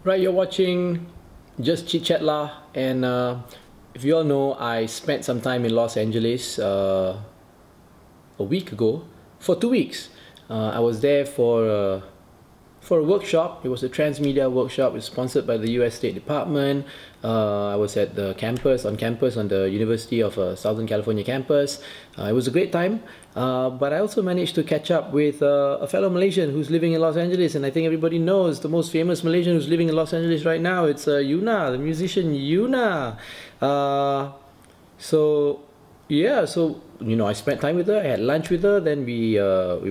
Right, you're watching Just Chit Chat lah, and if you all know, I spent some time in Los Angeles a week ago for 2 weeks. I was there for a workshop. It was a transmedia workshop. It's sponsored by the U.S. State Department. I was at the campus on the University of Southern California campus. It was a great time. But I also managed to catch up with a fellow Malaysian who's living in Los Angeles, and I think everybody knows the most famous Malaysian who's living in Los Angeles right now. It's Yuna, the musician Yuna. So yeah, so I spent time with her. I had lunch with her. Then we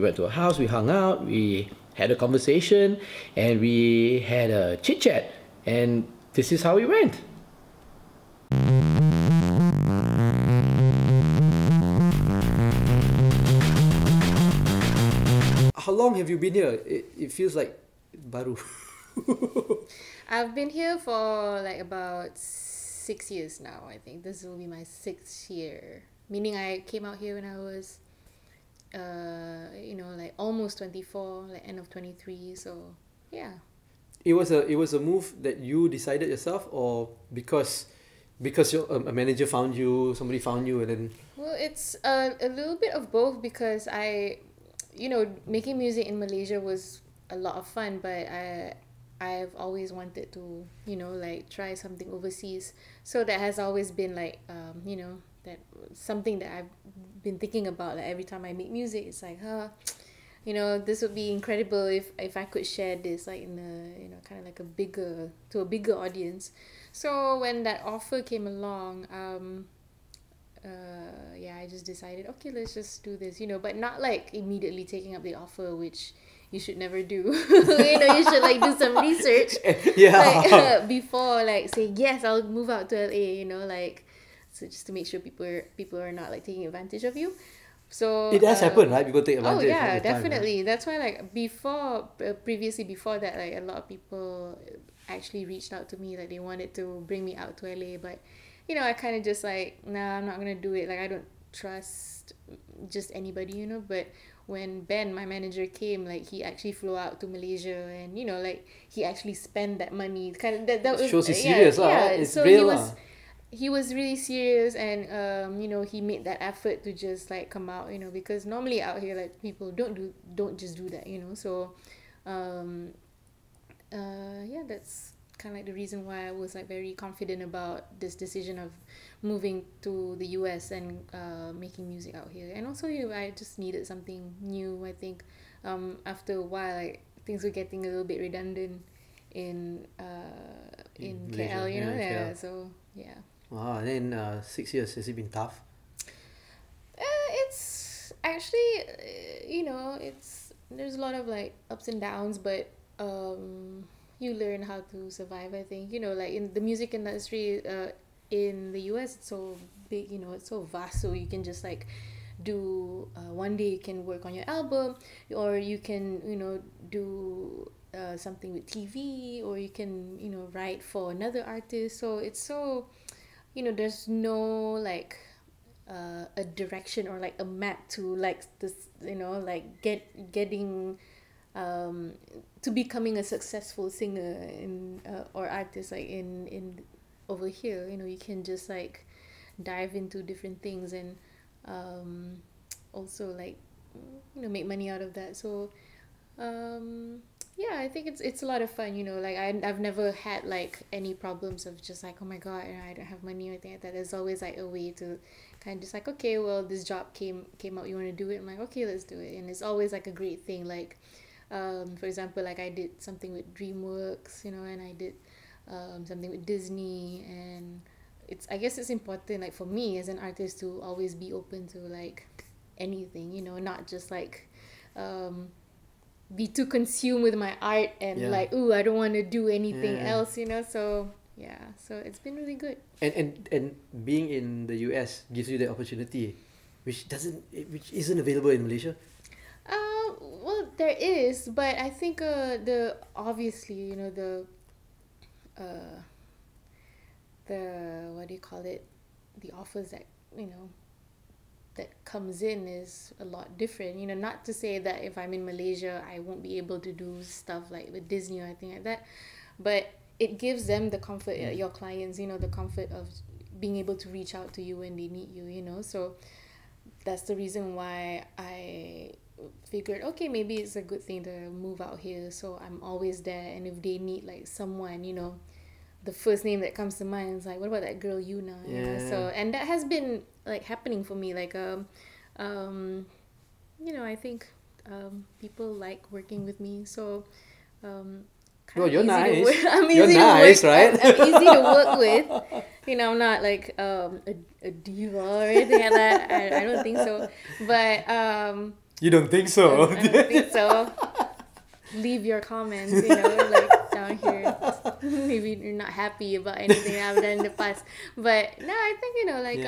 went to her house. We hung out. We had a conversation, and we had a chit chat. And this is how it went. How long have you been here? It feels like baru. I've been here for like about 6 years now. I think this will be my 6th year. Meaning I came out here when I was, like almost 24, like end of 23. So yeah. It was a move that you decided yourself, or because a manager found you, somebody found you, and then. Well, it's a little bit of both because making music in Malaysia was a lot of fun, but I've always wanted to, try something overseas. So that has always been like, that something that I've been thinking about. Like every time I make music, it's like, this would be incredible if I could share this like in a, kind of like a bigger audience. So when that offer came along, I just decided, okay, let's just do this, but not like immediately taking up the offer, which you should never do. You should like do some research, before like saying yes, I'll move out to LA. So just to make sure people are not like taking advantage of you. So it does happen, right? People take advantage. Oh yeah, all the time, definitely. right? That's why like previously before that, like a lot of people actually reached out to me, like they wanted to bring me out to LA, but I kind of just like, nah, I'm not gonna do it. Like I don't trust just anybody, But when Ben, my manager, came, like he actually flew out to Malaysia, and like he actually spent that money. Kind of that was, shows he's serious, yeah. It's So real, he was really serious, and he made that effort to just like come out, because normally out here like people don't just do that, So that's kind of like the reason why I was like very confident about this decision of moving to the US and making music out here. And also I just needed something new. I think after a while, like things were getting a little bit redundant in Malaysia, KL, KL. So yeah. Wow, and then 6 years, has it been tough? It's actually, there's a lot of like ups and downs, but you learn how to survive, I think. Like in the music industry in the US, it's so big, it's so vast, so you can just like do one day you can work on your album, or you can do something with TV, or you can write for another artist. So it's so there's no like a direction or like a map to like this, like getting to becoming a successful singer in or artist like in over here. You can just like dive into different things and also like make money out of that. So I think it's a lot of fun. Like I've never had like any problems of just like, oh my god, I don't have money or anything like that. There's always like a way to kind of just like, okay, well, this job came out, you want to do it? I'm like, okay, let's do it. And it's always like a great thing. Like for example, like I did something with DreamWorks, and I did something with Disney, and I guess it's important like for me as an artist to always be open to like anything, not just like be too consumed with my art and like, ooh, I don't want to do anything else, So so it's been really good. And being in the US gives you the opportunity, which isn't available in Malaysia. Well, there is, but I think the obviously the what do you call it, the offers that that comes in is a lot different. Not to say that if I'm in Malaysia I won't be able to do stuff like with Disney or anything like that, but it gives them the comfort, your clients, you know, the comfort of being able to reach out to you when they need you, you know. So that's the reason why I figured, okay, maybe it's a good thing to move out here, so I'm always there. And if they need like someone, you know, the first name that comes to mind is like, what about that girl Yuna? You know? So, and that has been like happening for me, like you know, I think people like working with me, so well, you're nice. I'm you're nice, right? I'm easy to work with. You know, I'm not like a diva or anything like that. I don't think so. But you don't think so? I don't think so. Leave your comments, you know, like down here. Maybe you're not happy about anything I've done in the past. But no, I think, you know, like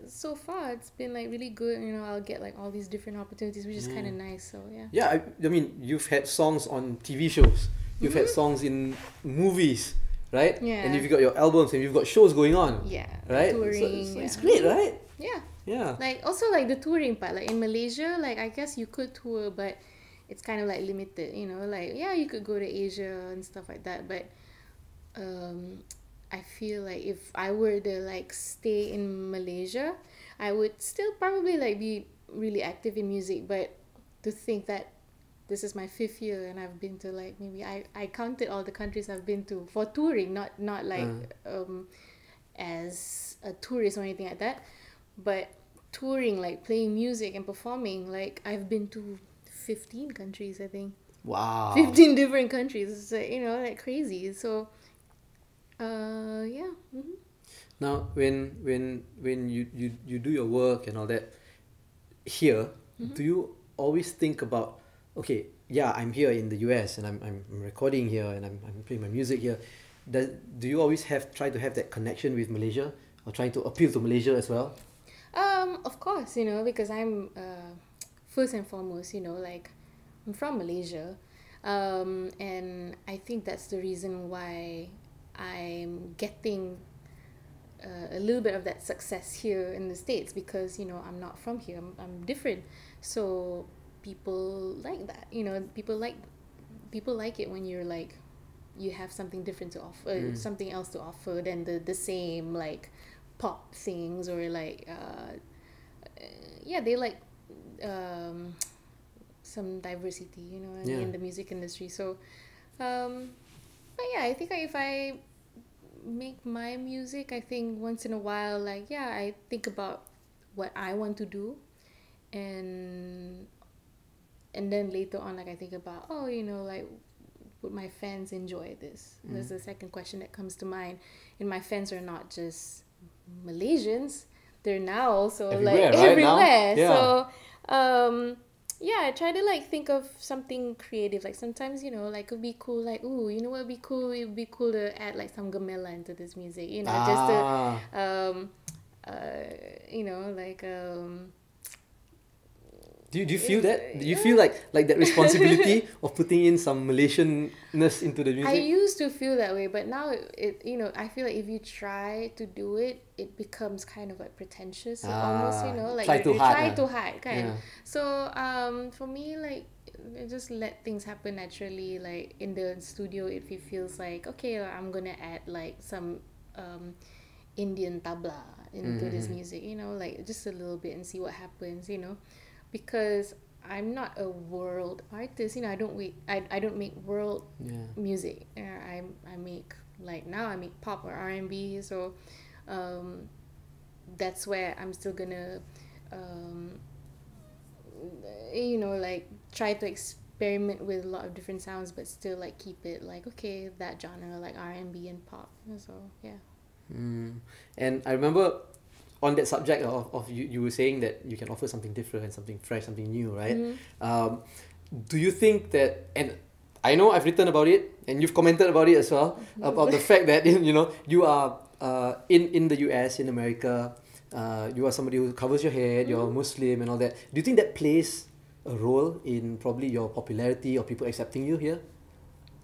so far it's been like really good. You know, I'll get like all these different opportunities, which is kind of nice. So yeah. Yeah, I mean, you've had songs on TV shows. You've had songs in movies, right? Yeah. And you've got your albums and you've got shows going on. Yeah. Right? Touring. So it's great, right? Yeah. Yeah. Like also like the touring part, like in Malaysia, like I guess you could tour, but it's kind of like limited, you know, like yeah, you could go to Asia and stuff like that, but I feel like if I were to like stay in Malaysia, I would still probably like be really active in music, but to think that this is my 5th year and I've been to like maybe I counted all the countries I've been to for touring, not like as a tourist or anything like that, but touring, like playing music and performing, like I've been to 15 countries, I think. Wow. 15 different countries. It's like, you know, like crazy. So yeah. Now when you do your work and all that here, do you always think about, okay, yeah, I'm here in the US and I'm recording here and I'm playing my music here. Do you always try to have that connection with Malaysia, or trying to appeal to Malaysia as well? Of course, you know, because I'm first and foremost, you know, like I'm from Malaysia, and I think that's the reason why I'm getting a little bit of that success here in the States, because, you know, I'm not from here, I'm different, so people like that, you know, people like it when you're like, you have something different to offer, something else to offer than the same like pop things, or like yeah, they like some diversity, you know, in the music industry. So but yeah, I think if I make my music, I think once in a while, like yeah, I think about what I want to do, and then later on, like I think about, oh, you know, like would my fans enjoy this? That's the second question that comes to mind. And my fans are not just Malaysians, they're now also everywhere, like right? Everywhere. Yeah. So yeah, I try to like think of something creative. Like sometimes, you know, like it'd be cool, like, ooh, you know what would be cool? It'd be cool to add like some gamela into this music, you know, just to you know, like do you feel that? Do you feel like that responsibility of putting in some Malaysianness into the music? I used to feel that way, but now it you know, I feel like if you try to do it, it becomes kind of like pretentious, almost, you know, like you try to hide, kind. Yeah. So for me, like just let things happen naturally. Like in the studio, if it feels like, okay, I'm gonna add like some Indian tabla into this music, you know, like just a little bit and see what happens, you know. Because I'm not a world artist, you know. I don't make world music. I make, like now I make pop or R&B. So that's where I'm still gonna you know, like try to experiment with a lot of different sounds, but still like keep it like, okay, that genre, like R&B and pop. So yeah. And I remember on that subject of you were saying that you can offer something different, something fresh, something new, right? Do you think that, and I know I've written about it and you've commented about it as well, about the fact that, you know, you are in the US, in America, you are somebody who covers your head, you're Muslim and all that. Do you think that plays a role in probably your popularity or people accepting you here?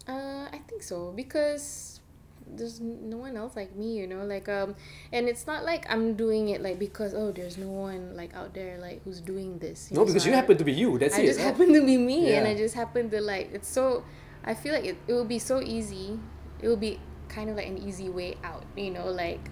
I think so, because there's no one else like me, you know, like and it's not like I'm doing it like because, oh, there's no one like out there like who's doing this, you no know? Because so you happen to be you, that's I it. just happen to be me, and I just happen to like, it's so, I feel like it will be so easy. It will be kind of like an easy way out, you know, like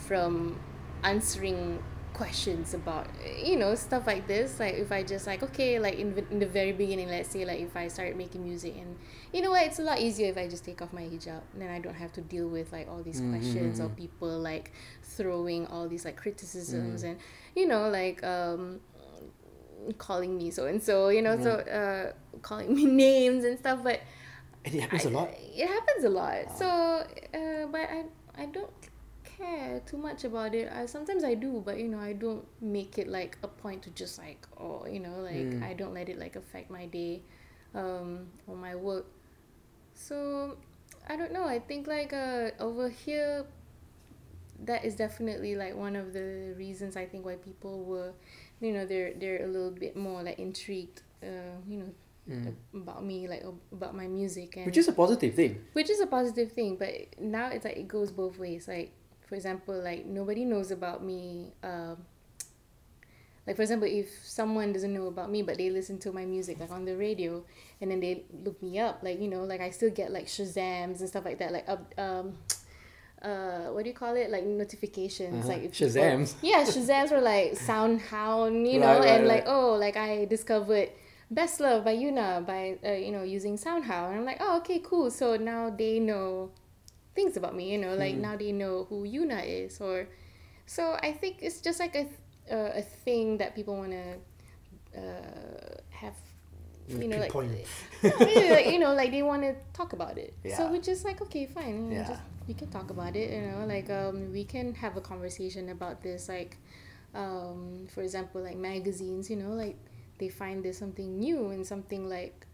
from answering questions about, you know, stuff like this. Like if I just like, okay, like in the very beginning, let's say like if I started making music, and you know what, it's a lot easier if I just take off my hijab, then I don't have to deal with like all these questions or people like throwing all these like criticisms and, you know, like calling me so and so, you know, so calling me names and stuff. But And it happens a lot. it happens a lot. So but I don't care too much about it. Sometimes I do, but you know, I don't make it like a point to just like, oh, you know, like I don't let it like affect my day or my work. So I don't know, I think like over here, that is definitely like one of the reasons I think why people were, you know, they're a little bit more like intrigued, you know, about me, like about my music. And Which is a positive thing. which is a positive thing, but now it's like it goes both ways. Like for example, like nobody knows about me, like for example, if someone doesn't know about me but they listen to my music like on the radio, and then they look me up, like, you know, like I still get like Shazams and stuff like that, like what do you call it, like notifications, like if Shazams. yeah, Shazams were like SoundHound, you know, and like, oh, like I discovered Best Love by Yuna by you know, using SoundHound, and I'm like, oh, okay, cool, so now they know things about me, you know, like now they know who Yuna is. Or so I think it's just like a thing that people want to have, you know, like, no, really, like, you know, like they want to talk about it. So we're just like, okay, fine, you know, just, we can talk about it, you know, like we can have a conversation about this, like for example, like magazines, you know, like they find there's something new and something like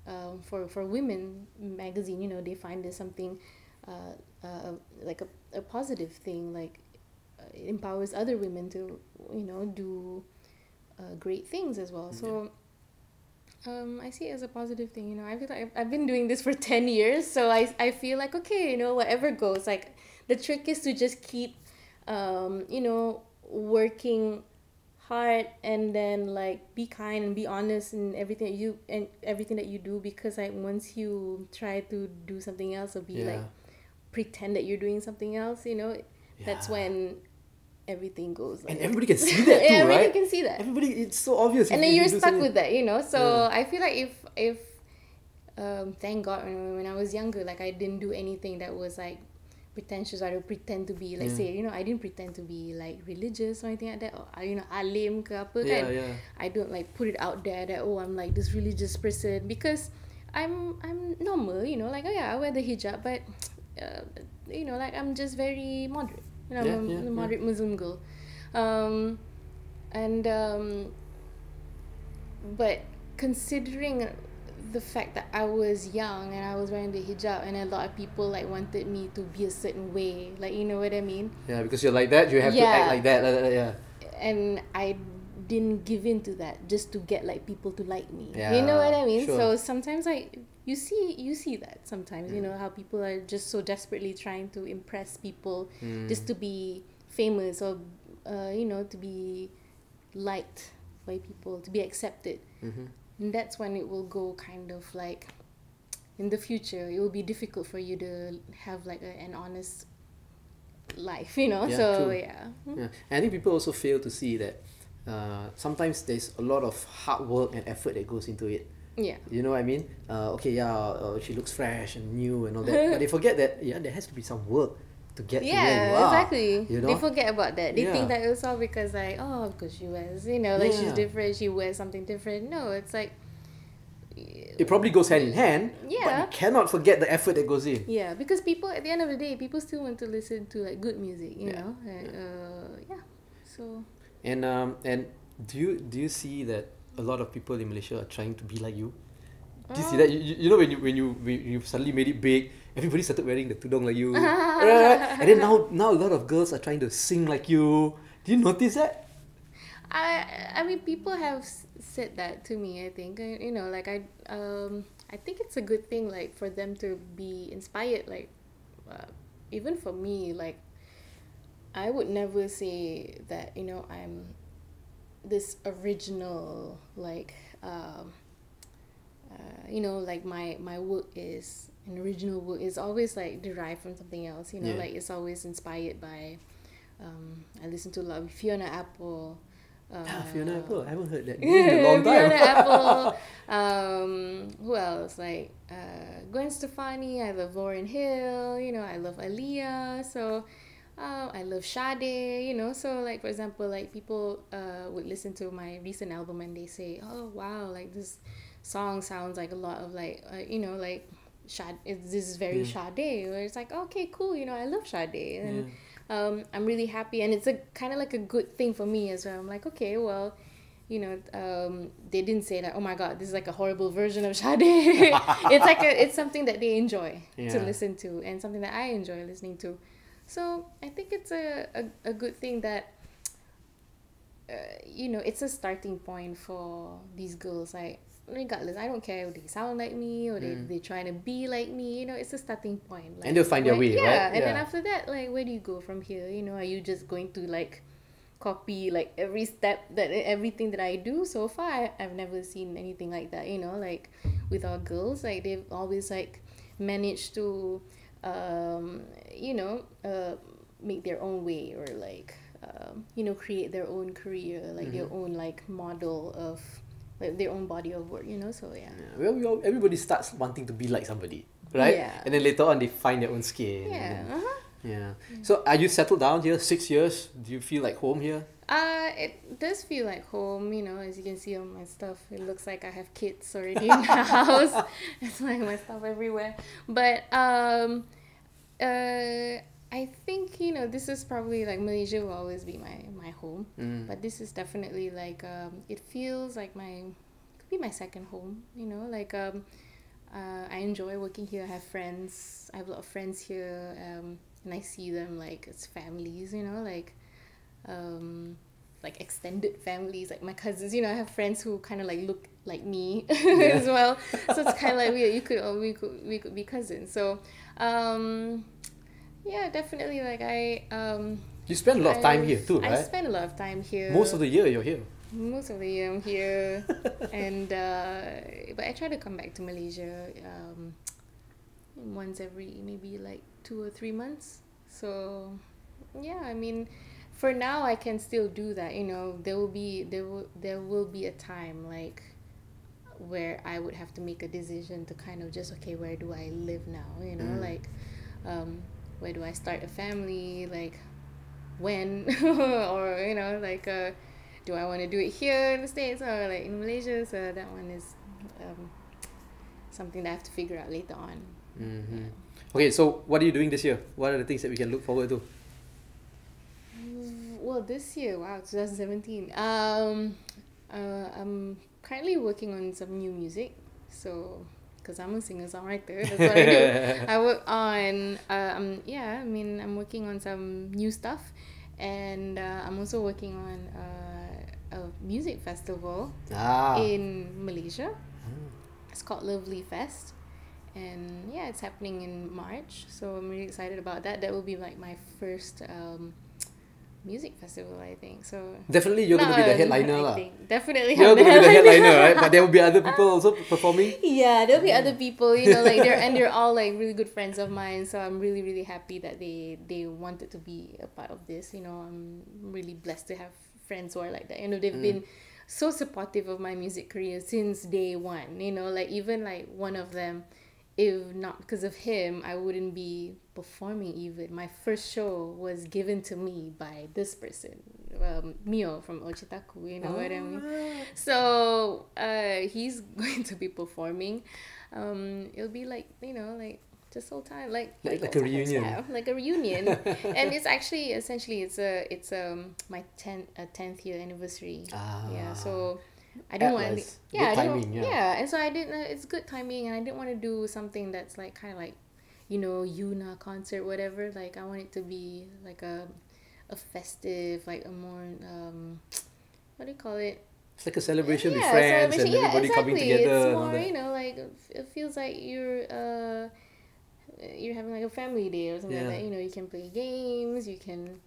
for women magazine, you know, they find there's something like a positive thing, like it empowers other women to, you know, do great things as well. So I see it as a positive thing, you know. I feel like I've been doing this for 10 years, so I feel like, okay, you know, whatever goes, like the trick is to just keep you know, working hard, and then like be kind and be honest in everything that you do, because like once you try to do something else or be like pretend that you're doing something else, you know, that's when everything goes like, and everybody can see that too, everybody right? can see that. Everybody, it's so obvious. And then you're stuck with that, you know. So I feel like if thank God when I was younger, like I didn't do anything that was like pretentious. I don't pretend to be, let's say, you know, I didn't pretend to be like religious or anything like that, or you know, alim ke apa kan. I don't like put it out there that, oh, I'm like this religious person, because I'm normal, you know, like, oh yeah, I wear the hijab, but you know, like I'm just very moderate, you know, I'm a moderate Muslim girl, and but considering the fact that I was young and I was wearing the hijab, and a lot of people like wanted me to be a certain way, like, you know what I mean? Yeah, because you're like that, you have to act like that. And I didn't give in to that just to get like people to like me. Yeah, you know what I mean? sure. So sometimes like you see that sometimes, you know, how people are just so desperately trying to impress people just to be famous, or you know, to be liked by people, to be accepted. And that's when it will go kind of like, in the future it will be difficult for you to have like an honest life, you know. So true. And I think people also fail to see that sometimes there's a lot of hard work and effort that goes into it. You know what I mean? She looks fresh and new and all that, but they forget that there has to be some work to get to where you are. Exactly. You know? They forget about that. They think that it's all because like, oh, because she wears, you know, like she's different, she wears something different. No, it's like, it probably goes hand in hand, but you cannot forget the effort that goes in. Yeah, because people, at the end of the day, people still want to listen to like good music, you know. So. And do you see that a lot of people in Malaysia are trying to be like you? Do you see that? You know, when you suddenly made it big, everybody started wearing the tudung like you, right? And then now a lot of girls are trying to sing like you. Do you notice that? I mean, people have said that to me. I think, you know, like I think it's a good thing, like for them to be inspired. Like even for me, like I would never say that, you know, I'm this original like you know, like my work is an original work is always like derived from something else. You know, Yeah. like it's always inspired by. I listen to a lot of Fiona Apple. Fiona Apple. I haven't heard that name in a long time. Fiona Apple. Who else? Like Gwen Stefani. I love Lauryn Hill. You know, I love Aaliyah. So I love Sade. You know, so like for example, like people would listen to my recent album and they say, "Oh wow, like this song sounds like a lot of like you know like." This is very Sade. Where it's like, okay, cool. You know, I love Sade, and I'm really happy, and it's a kind of like a good thing for me as well. I'm like, okay, well, you know, they didn't say that. Oh my God, this is like a horrible version of Sade. It's something that they enjoy to listen to, and something that I enjoy listening to. So I think it's a good thing that. You know, it's a starting point for these girls. Like, regardless, I don't care if they sound like me or they're trying to be like me. You know, it's a starting point. Like, And they'll find their way, right? And then after that, like, where do you go from here? You know, are you just going to like copy like everything that I do? So far, I've never seen anything like that. You know, like with our girls, like they've always like managed to, you know, make their own way or like. You know, create their own career, like their own like model of like their own body of work, you know. So yeah. Well, everybody starts wanting to be like somebody, right? Yeah. And then later on, they find their own skin. Yeah. Yeah. So, are you settled down here? 6 years? Do you feel like home here? It does feel like home, you know, as you can see on my stuff. It looks like I have kids already in the house. It's like my stuff everywhere. But I think, you know, this is probably like Malaysia will always be my home. But this is definitely like it feels like could be my second home, you know, like I enjoy working here. I have friends. I have a lot of friends here, and I see them like as families, you know, like extended families, like my cousins. You know, I have friends who kind of like look like me as well. So it's kind of like weird. We could be cousins. So yeah, definitely. Like You spend a lot of time here too, right? I spend a lot of time here. Most of the year you're here. Most of the year I'm here, and but I try to come back to Malaysia once every maybe like 2 or 3 months. So yeah, I mean, for now I can still do that. You know, there will be a time like where I would have to make a decision to kind of just okay, where do I live now? You know, like where do I start a family? Like when or you know like do I want to do it here in the States or like in Malaysia? So that one is something that I have to figure out later on. Okay, so what are you doing this year? What are the things that we can look forward to? Well, this year, wow, 2017. I'm currently working on some new music. So, because I'm a singer-songwriter, that's what I do. I work on, I'm working on some new stuff. And I'm also working on a music festival in Malaysia. It's called Lovely Fest. And yeah, it's happening in March. So I'm really excited about that. That will be like my first music festival, I think. So definitely you're going to be the headliner lah. Definitely you're going to be the headliner, right? But there will be other people also performing. Yeah, there'll be other people, you know, like they're all like really good friends of mine. So I'm really, really happy that they wanted to be a part of this. You know, I'm really blessed to have friends who are like that. You know, they've been so supportive of my music career since day one. You know, like even like one of them, if not because of him, I wouldn't be performing even. My first show was given to me by this person, Mio from Ochitaku, you know what I mean? So he's going to be performing. It'll be like, you know, like just whole time, like a reunion. Yeah, like a reunion. And it's actually, essentially, it's my 10th year anniversary. Yeah, so I didn't want to. Yeah, timing, and so I didn't. It's good timing, and I didn't want to do something that's like kind of like, you know, Yuna concert, whatever. Like I want it to be like a festive, like a more what do you call it? It's like a celebration with friends and everybody coming together. It's more, you know, like it feels like you're having like a family day or something like that. You know, you can play games, you can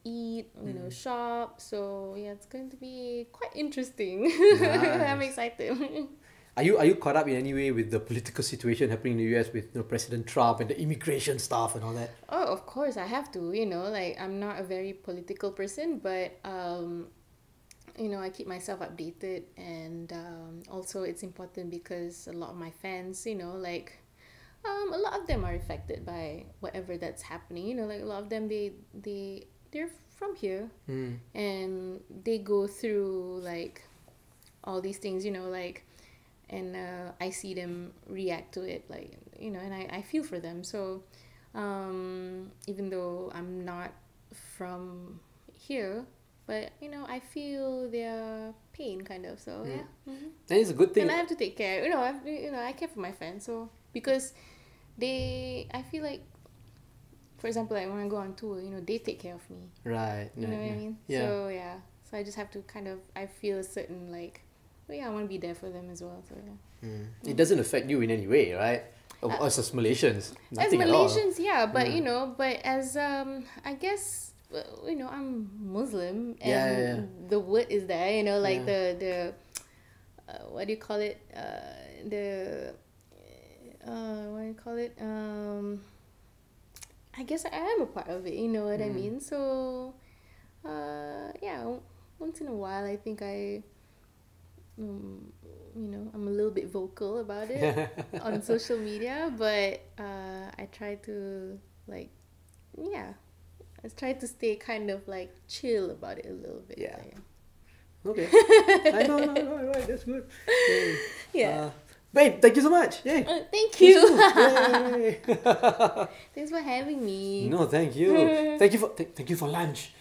eat, you know, shop. So yeah, it's going to be quite interesting. Nice. I'm excited. Are you caught up in any way with the political situation happening in the US with President Trump and the immigration stuff and all that? Oh, of course I have to. You know, like I'm not a very political person, but you know, I keep myself updated, and also it's important because a lot of my fans, you know, like a lot of them are affected by whatever that's happening. You know, like a lot of them they're from here, and they go through like all these things. You know, like, and I see them react to it, like, you know, and I feel for them. So even though I'm not from here, but you know, I feel their pain kind of. So yeah, That is a good thing. and I have to take care. I care for my fans. So because I feel like, for example, like when I go on tour, you know, they take care of me. Right. You know what I mean? Yeah. So yeah, so I just have to kind of, I feel a certain like, oh yeah, I want to be there for them as well. So yeah. It doesn't affect you in any way, right? Us as Malaysians, nothing As at all. Malaysians, yeah, but you know, but as I guess, you know, I'm Muslim, and Yeah. the word is there, you know, like Yeah. the what do you call it? The what do you call it? I guess I am a part of it. You know what I mean? So, yeah, once in a while, I think you know, I'm a little bit vocal about it on social media, but I try to like, yeah, I try to stay kind of like chill about it a little bit. Yeah. So, Okay. I know, right. That's good. yeah. Babe, thank you so much. Yay. Thank you. Yay. Thanks for having me. No, thank you. Thank you for lunch.